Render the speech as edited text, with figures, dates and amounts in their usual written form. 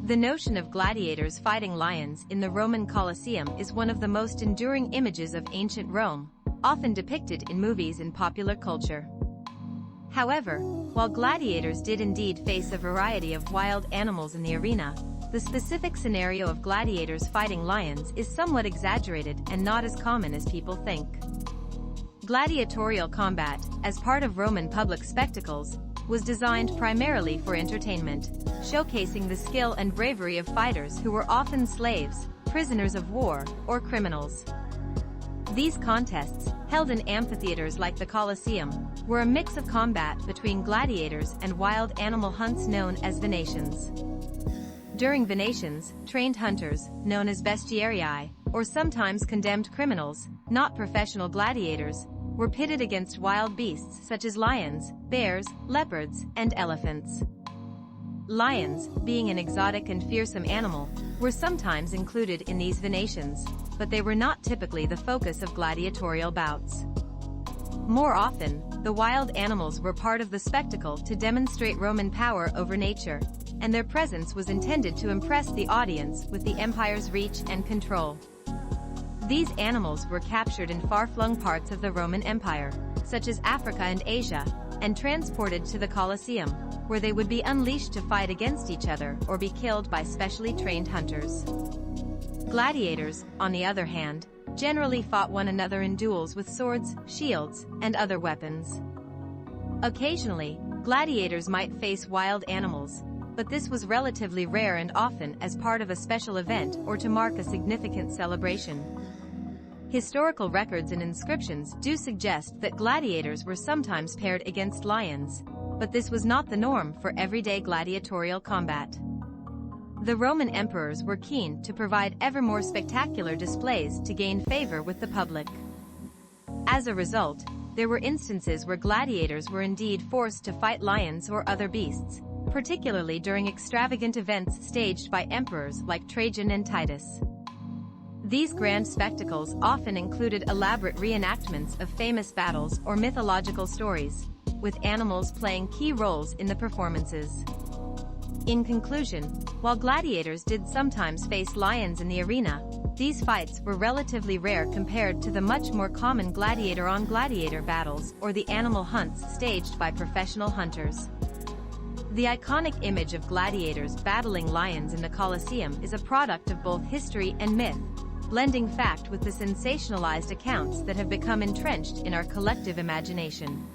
The notion of gladiators fighting lions in the Roman Colosseum is one of the most enduring images of ancient Rome, often depicted in movies and popular culture. However, while gladiators did indeed face a variety of wild animals in the arena, the specific scenario of gladiators fighting lions is somewhat exaggerated and not as common as people think. Gladiatorial combat, as part of Roman public spectacles, was designed primarily for entertainment, showcasing the skill and bravery of fighters who were often slaves, prisoners of war, or criminals. These contests, held in amphitheaters like the Colosseum, were a mix of combat between gladiators and wild animal hunts known as venations. During venations, trained hunters, known as bestiarii, or sometimes condemned criminals, not professional gladiators, were pitted against wild beasts such as lions, bears, leopards, and elephants. Lions, being an exotic and fearsome animal, were sometimes included in these venations, but they were not typically the focus of gladiatorial bouts. More often, the wild animals were part of the spectacle to demonstrate Roman power over nature, and their presence was intended to impress the audience with the empire's reach and control. These animals were captured in far-flung parts of the Roman Empire, such as Africa and Asia, and transported to the Colosseum, where they would be unleashed to fight against each other or be killed by specially trained hunters. Gladiators, on the other hand, generally fought one another in duels with swords, shields, and other weapons. Occasionally, gladiators might face wild animals, but this was relatively rare and often as part of a special event or to mark a significant celebration. Historical records and inscriptions do suggest that gladiators were sometimes paired against lions, but this was not the norm for everyday gladiatorial combat. The Roman emperors were keen to provide ever more spectacular displays to gain favor with the public. As a result, there were instances where gladiators were indeed forced to fight lions or other beasts, particularly during extravagant events staged by emperors like Trajan and Titus. These grand spectacles often included elaborate reenactments of famous battles or mythological stories, with animals playing key roles in the performances. In conclusion, while gladiators did sometimes face lions in the arena, these fights were relatively rare compared to the much more common gladiator-on-gladiator battles or the animal hunts staged by professional hunters. The iconic image of gladiators battling lions in the Colosseum is a product of both history and myth, blending fact with the sensationalized accounts that have become entrenched in our collective imagination.